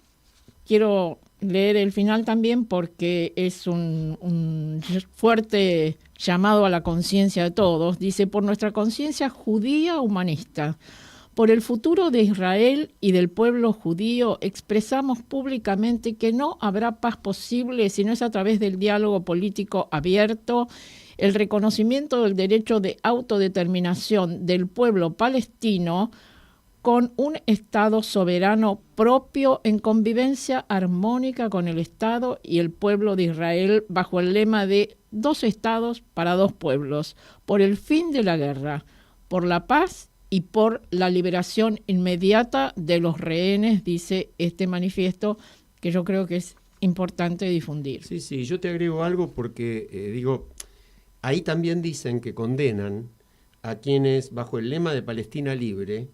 quiero leer el final también porque es un fuerte llamado a la conciencia de todos. Dice: por nuestra conciencia judía humanista, por el futuro de Israel y del pueblo judío, expresamos públicamente que no habrá paz posible si no es a través del diálogo político abierto, el reconocimiento del derecho de autodeterminación del pueblo palestino con un Estado soberano propio en convivencia armónica con el Estado y el pueblo de Israel bajo el lema de 2 estados para 2 pueblos, por el fin de la guerra, por la paz y por la liberación inmediata de los rehenes, dice este manifiesto, que yo creo que es importante difundir. Sí, yo te agrego algo porque, ahí también dicen que condenan a quienes, bajo el lema de Palestina Libre,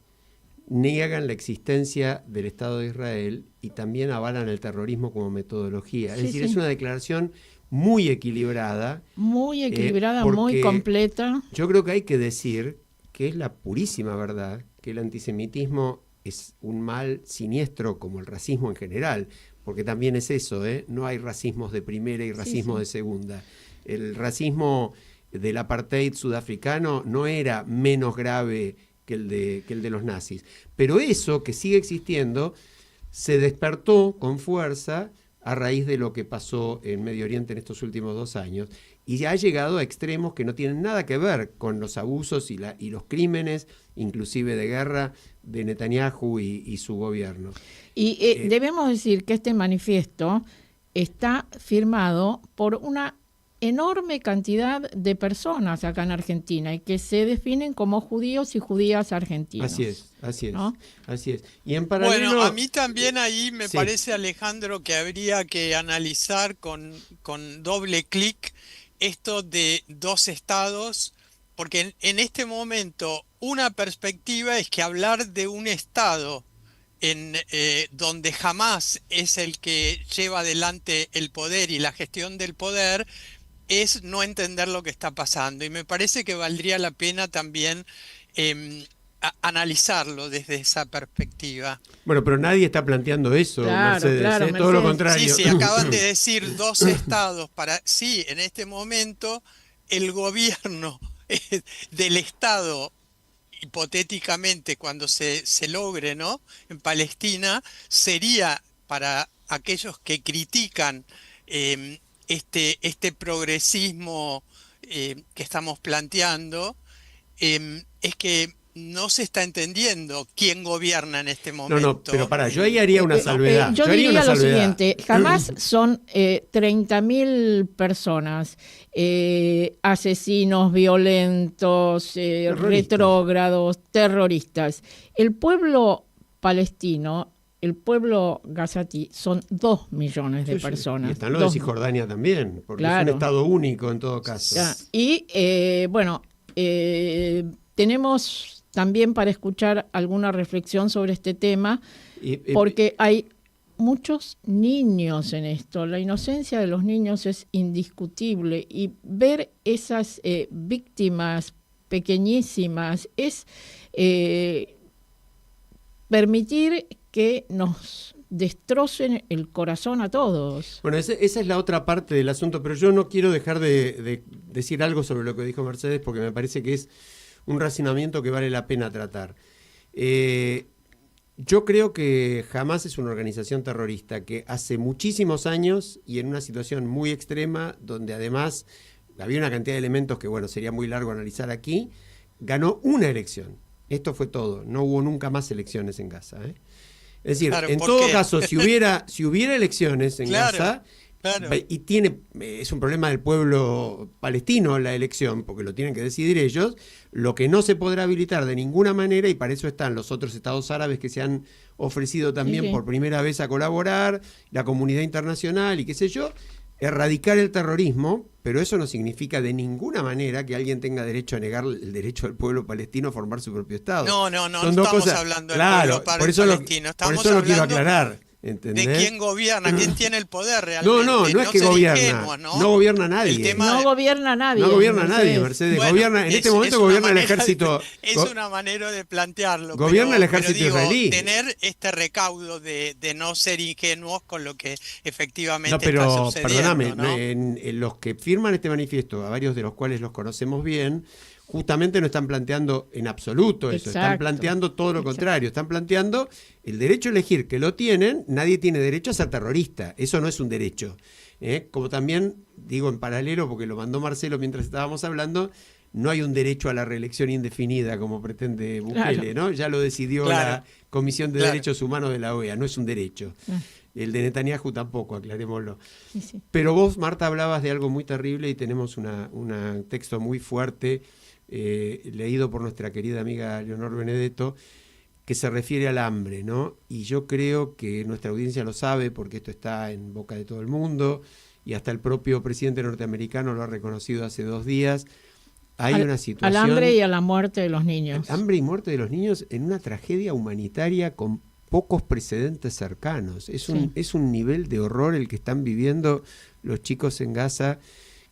niegan la existencia del Estado de Israel y también avalan el terrorismo como metodología. Es decir, es una declaración muy equilibrada. Muy equilibrada, porque muy completa. Yo creo que hay que decir que es la purísima verdad que el antisemitismo es un mal siniestro como el racismo en general, porque también es eso, no hay racismos de primera y racismo de segunda. El racismo del apartheid sudafricano no era menos grave que el de los nazis. Pero eso, que sigue existiendo, se despertó con fuerza a raíz de lo que pasó en Medio Oriente en estos últimos 2 años, y ya ha llegado a extremos que no tienen nada que ver con los abusos y los crímenes, inclusive de guerra, de Netanyahu y su gobierno. Y debemos decir que este manifiesto está firmado por una enorme cantidad de personas acá en Argentina y que se definen como judíos y judías argentinos. Así es, ¿no? así es. Y en paralelo, Bueno, a mí también ahí me parece, Alejandro, que habría que analizar con doble clic esto de 2 estados, porque en este momento una perspectiva es que hablar de un estado donde Hamás es el que lleva adelante el poder y la gestión del poder es no entender lo que está pasando, y me parece que valdría la pena también analizarlo desde esa perspectiva. Bueno, pero nadie está planteando eso, Mercedes, Mercedes. todo lo contrario. Sí, acaban de decir 2 estados para... Sí, en este momento el gobierno del estado, hipotéticamente cuando se logre, ¿no?, en Palestina, sería, para aquellos que critican este progresismo que estamos planteando, es que no se está entendiendo quién gobierna en este momento. No, pero yo ahí haría una salvedad. Yo diría lo siguiente: jamás son 30.000 personas, asesinos, violentos, retrógrados, terroristas. El pueblo palestino, el pueblo gazatí, son 2 millones de personas. Y están los de Cisjordania también, porque es un estado único en todo caso. Y tenemos también para escuchar alguna reflexión sobre este tema, porque hay muchos niños en esto. La inocencia de los niños es indiscutible, y ver esas víctimas pequeñísimas es permitir que nos destrocen el corazón a todos. Bueno, esa es la otra parte del asunto, pero yo no quiero dejar de decir algo sobre lo que dijo Mercedes, porque me parece que es un razonamiento que vale la pena tratar. Yo creo que Hamás es una organización terrorista que hace muchísimos años, y en una situación muy extrema, donde además había una cantidad de elementos que, bueno, sería muy largo analizar aquí, ganó una elección. Esto fue todo. No hubo nunca más elecciones en Gaza. Es decir, en todo caso, si hubiera elecciones en Gaza, y es un problema del pueblo palestino la elección, porque lo tienen que decidir ellos, lo que no se podrá habilitar de ninguna manera, y para eso están los otros estados árabes que se han ofrecido también por primera vez a colaborar, la comunidad internacional y qué sé yo, erradicar el terrorismo, pero eso no significa de ninguna manera que alguien tenga derecho a negar el derecho del pueblo palestino a formar su propio Estado. No estamos hablando del pueblo palestino. Por eso lo quiero aclarar. ¿Entendés? de quién gobierna, quién tiene el poder realmente. No es que ser gobierna. ingenuos, No gobierna nadie. El tema No gobierna nadie. No gobierna nadie, Mercedes. Bueno, Gobierna, en este momento gobierna el ejército. Es una manera de plantearlo. Gobierna el pero ejército digo, israelí. Tener este recaudo de no ser ingenuos con lo que efectivamente No, pero está sucediendo. perdóname, ¿no? en los que firman este manifiesto, a varios de los cuales los conocemos bien, justamente no están planteando en absoluto eso, están Exacto. planteando todo lo contrario, están planteando el derecho a elegir, que lo tienen, nadie tiene derecho a ser terrorista, eso no es un derecho. Como también, digo en paralelo, porque lo mandó Marcelo mientras estábamos hablando, no hay un derecho a la reelección indefinida como pretende Bukele, Claro. ¿no? Ya lo decidió la Comisión de Derechos Humanos de la OEA, no es un derecho. El de Netanyahu tampoco, aclarémoslo. Sí. Pero vos, Marta, hablabas de algo muy terrible y tenemos un texto muy fuerte, leído por nuestra querida amiga Leonor Benedetto, que se refiere al hambre, ¿no? Y yo creo que nuestra audiencia lo sabe porque esto está en boca de todo el mundo y hasta el propio presidente norteamericano lo ha reconocido hace 2 días. Hay una situación... Al hambre y a la muerte de los niños. Hambre y muerte de los niños en una tragedia humanitaria con pocos precedentes cercanos. Es un nivel de horror el que están viviendo los chicos en Gaza,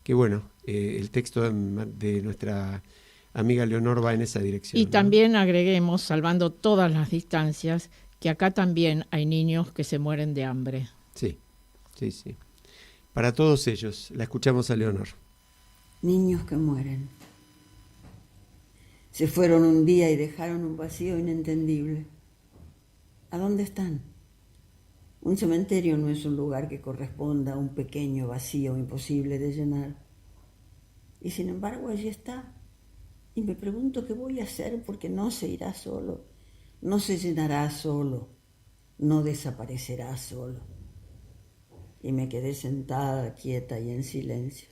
que bueno, el texto de nuestra amiga Leonor va en esa dirección. Y ¿no? también agreguemos, salvando todas las distancias, que acá también hay niños que se mueren de hambre. Sí. Para todos ellos, la escuchamos a Leonor. Niños que mueren. Se fueron un día y dejaron un vacío inentendible. ¿A dónde están? Un cementerio no es un lugar que corresponda a un pequeño vacío imposible de llenar. Y sin embargo allí está. Y me pregunto qué voy a hacer porque no se irá solo, no se llenará solo, no desaparecerá solo. Y me quedé sentada, quieta y en silencio.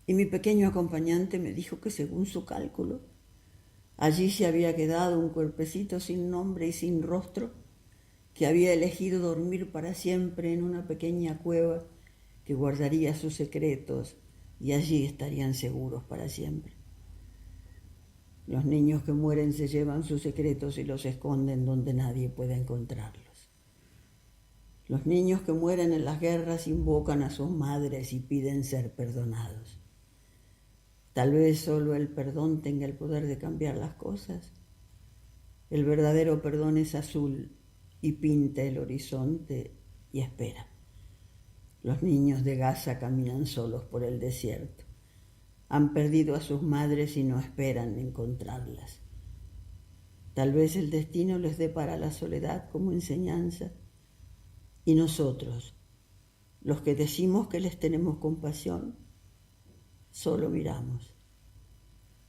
Y mi pequeño acompañante me dijo que según su cálculo, allí se había quedado un cuerpecito sin nombre y sin rostro, que había elegido dormir para siempre en una pequeña cueva que guardaría sus secretos y allí estarían seguros para siempre. Los niños que mueren se llevan sus secretos y los esconden donde nadie pueda encontrarlos. Los niños que mueren en las guerras invocan a sus madres y piden ser perdonados. Tal vez solo el perdón tenga el poder de cambiar las cosas. El verdadero perdón es azul y pinta el horizonte y espera. Los niños de Gaza caminan solos por el desierto. Han perdido a sus madres y no esperan encontrarlas. Tal vez el destino les depara la soledad como enseñanza. Y nosotros, los que decimos que les tenemos compasión, solo miramos.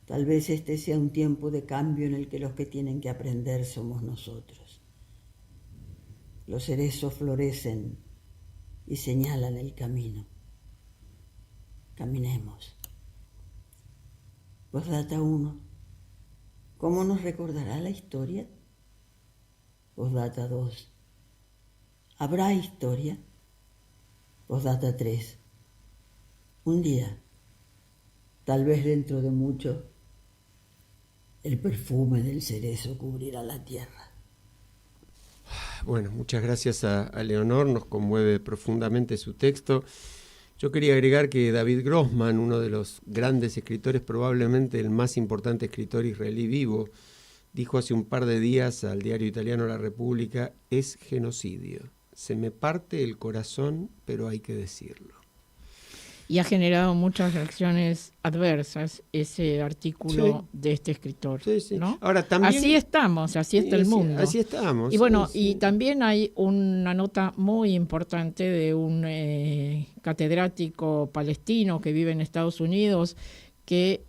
Tal vez este sea un tiempo de cambio en el que los que tienen que aprender somos nosotros. Los cerezos florecen y señalan el camino. Caminemos. Postdata 1. ¿Cómo nos recordará la historia? Postdata 2. ¿Habrá historia? Postdata 3. Un día, tal vez dentro de mucho, el perfume del cerezo cubrirá la tierra. Bueno, muchas gracias a Leonor, nos conmueve profundamente su texto. Yo quería agregar que David Grossman, uno de los grandes escritores, probablemente el más importante escritor israelí vivo, dijo hace un par de días al diario italiano La República: es genocidio. Se me parte el corazón, pero hay que decirlo. Y ha generado muchas reacciones adversas ese artículo de este escritor. Sí. ¿No? Ahora, también, así estamos, así está el mundo. Así estamos. Y bueno, y también hay una nota muy importante de un catedrático palestino que vive en Estados Unidos que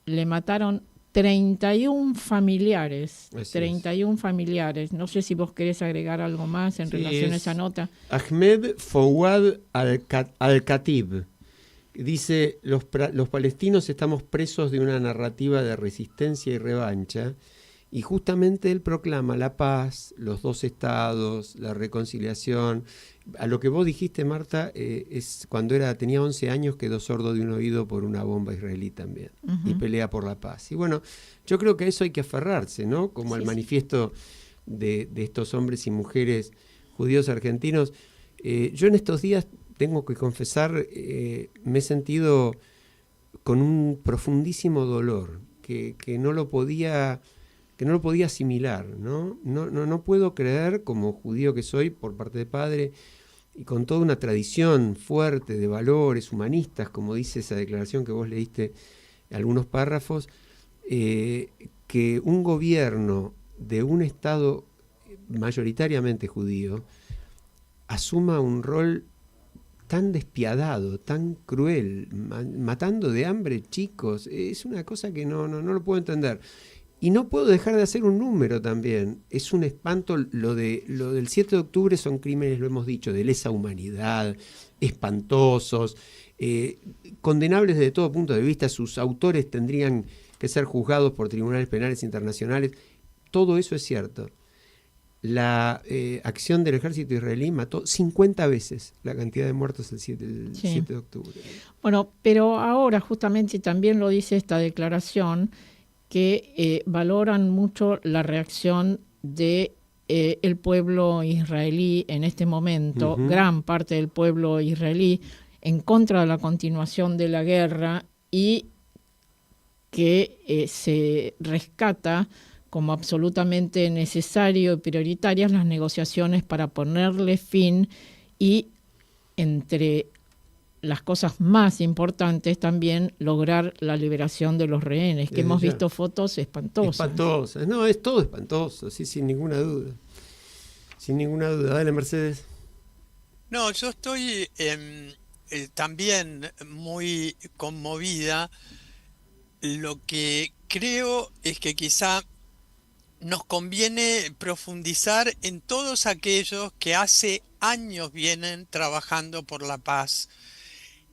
le mataron 31 familiares. Así 31 familiares. No sé si vos querés agregar algo más en relación a esa nota. Ahmed Fouad al-Khatib dice: los palestinos estamos presos de una narrativa de resistencia y revancha, y justamente él proclama la paz, los 2 estados, la reconciliación. A lo que vos dijiste, Marta, es cuando tenía 11 años, quedó sordo de un oído por una bomba israelí también, y pelea por la paz. Y bueno, yo creo que a eso hay que aferrarse, ¿no? Como al manifiesto de estos hombres y mujeres judíos argentinos. Yo en estos días, tengo que confesar, me he sentido con un profundísimo dolor, que no lo podía asimilar, ¿no? No puedo creer, como judío que soy por parte de padre, y con toda una tradición fuerte de valores humanistas, como dice esa declaración que vos leíste, algunos párrafos, que un gobierno de un Estado mayoritariamente judío asuma un rol tan despiadado, tan cruel, matando de hambre chicos. Es una cosa que no lo puedo entender. Y no puedo dejar de hacer un número también. Es un espanto lo del 7 de octubre, son crímenes, lo hemos dicho, de lesa humanidad, espantosos, condenables desde todo punto de vista. Sus autores tendrían que ser juzgados por tribunales penales internacionales. Todo eso es cierto. La acción del ejército israelí mató 50 veces la cantidad de muertos el 7 de octubre. Bueno, pero ahora justamente también lo dice esta declaración, que valoran mucho la reacción de el pueblo israelí en este momento, gran parte del pueblo israelí, en contra de la continuación de la guerra, y que se rescata como absolutamente necesario y prioritarias las negociaciones para ponerle fin, y entre las cosas más importantes también lograr la liberación de los rehenes, que hemos visto fotos espantosas. Espantosas, no, es todo espantoso, sí, sin ninguna duda. Sin ninguna duda. Dale, Mercedes. No, yo estoy también muy conmovida. Lo que creo es que quizá nos conviene profundizar en todos aquellos que hace años vienen trabajando por la paz.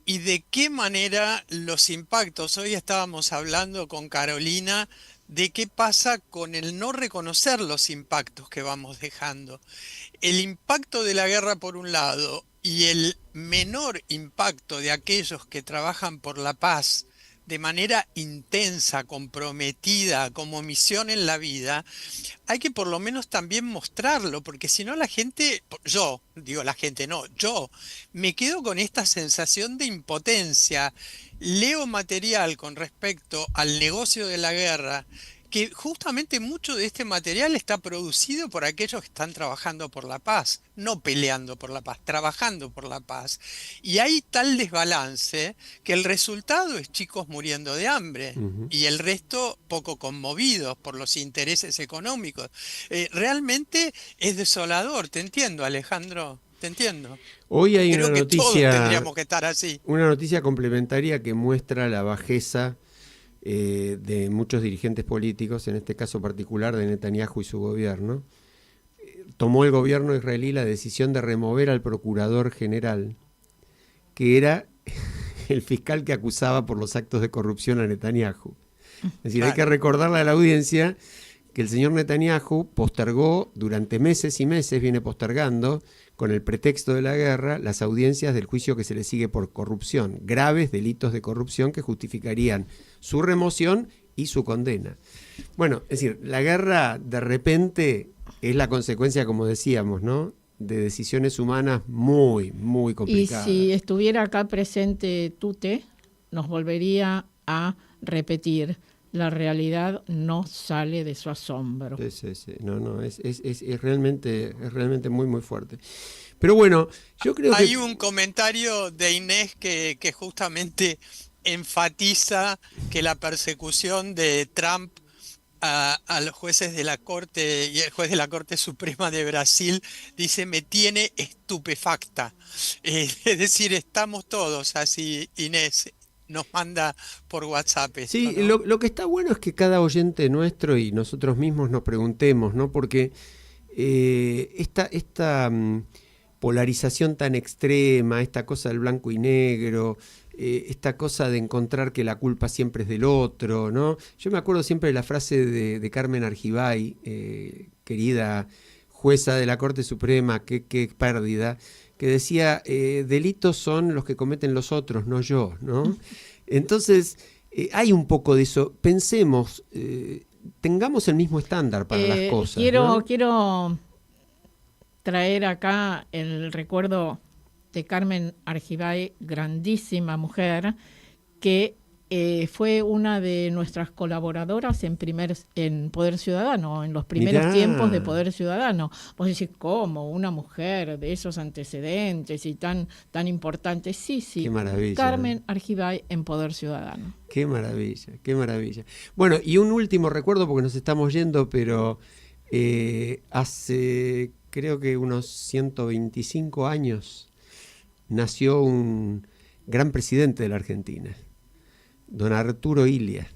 Y de qué manera los impactos, hoy estábamos hablando con Carolina, de qué pasa con el no reconocer los impactos que vamos dejando. El impacto de la guerra por un lado y el menor impacto de aquellos que trabajan por la paz de manera intensa, comprometida, como misión en la vida, hay que por lo menos también mostrarlo, porque si no la gente, yo me quedo con esta sensación de impotencia. Leo material con respecto al negocio de la guerra, que justamente mucho de este material está producido por aquellos que están trabajando por la paz, no peleando por la paz, trabajando por la paz. Y hay tal desbalance que el resultado es chicos muriendo de hambre y el resto poco conmovidos por los intereses económicos. Realmente es desolador, te entiendo, Alejandro, te entiendo. Hoy hay Creo una que noticia, todos tendríamos que estar así. Una noticia complementaria que muestra la bajeza de muchos dirigentes políticos, en este caso particular de Netanyahu y su gobierno. Tomó el gobierno israelí la decisión de remover al procurador general, que era el fiscal que acusaba por los actos de corrupción a Netanyahu. Es decir, hay que recordarle a la audiencia que el señor Netanyahu postergó durante meses y meses, viene postergando, con el pretexto de la guerra, las audiencias del juicio que se le sigue por corrupción, graves delitos de corrupción que justificarían su remoción y su condena. Bueno, es decir, la guerra de repente es la consecuencia, como decíamos, ¿no?, de decisiones humanas muy, muy complicadas. Y si estuviera acá presente Tute, nos volvería a repetir: la realidad no sale de su asombro. Sí. No, es realmente muy, muy fuerte. Pero bueno, yo creo que... Hay un comentario de Inés que justamente enfatiza que la persecución de Trump a los jueces de la Corte y el juez de la Corte Suprema de Brasil, dice, me tiene estupefacta. Es decir, estamos todos así, Inés. Nos manda por WhatsApp esto, Sí, ¿no? lo que está bueno es que cada oyente nuestro y nosotros mismos nos preguntemos, ¿no? Porque esta polarización tan extrema, esta cosa del blanco y negro, esta cosa de encontrar que la culpa siempre es del otro, ¿no? Yo me acuerdo siempre de la frase de Carmen Argibay, querida jueza de la Corte Suprema, qué pérdida, que decía, delitos son los que cometen los otros, no yo, ¿no? Entonces, hay un poco de eso. Pensemos, tengamos el mismo estándar para las cosas. Quiero traer acá el recuerdo de Carmen Argibay, grandísima mujer, que fue una de nuestras colaboradoras en Poder Ciudadano, en los primeros tiempos de Poder Ciudadano. Vos decís, ¿cómo? Una mujer de esos antecedentes y tan importante. Sí. Qué maravilla. Carmen Argibay en Poder Ciudadano. Qué maravilla, qué maravilla. Bueno, y un último recuerdo, porque nos estamos yendo, pero hace creo que unos 125 años nació un gran presidente de la Argentina, don Arturo Illia.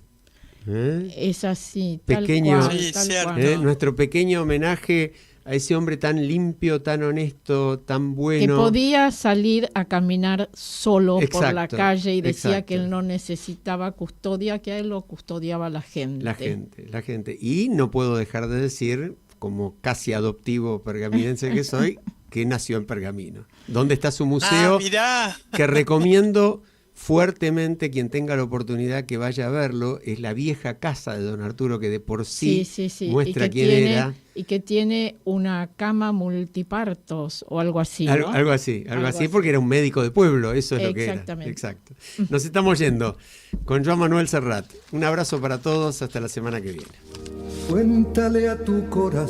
Es así, pequeño, tal cual. Sí, Tal cierto. cual. Nuestro pequeño homenaje a ese hombre tan limpio, tan honesto, tan Que bueno. podía salir a caminar solo por la Exacto, calle y decía exacto. que él no necesitaba custodia, que a él lo custodiaba la gente. La gente. Y no puedo dejar de decir, como casi adoptivo pergaminense que soy, que nació en Pergamino. ¿Dónde está su museo? Mirá. Que recomiendo fuertemente, quien tenga la oportunidad que vaya a verlo. Es la vieja casa de don Arturo, que de por sí, muestra quién era. Y que tiene una cama multipartos o algo así, ¿no? Algo así, porque era un médico de pueblo, eso es lo que era. Exactamente. Exacto. Nos estamos yendo con Joan Manuel Serrat. Un abrazo para todos, hasta la semana que viene. Cuéntale a tu corazón.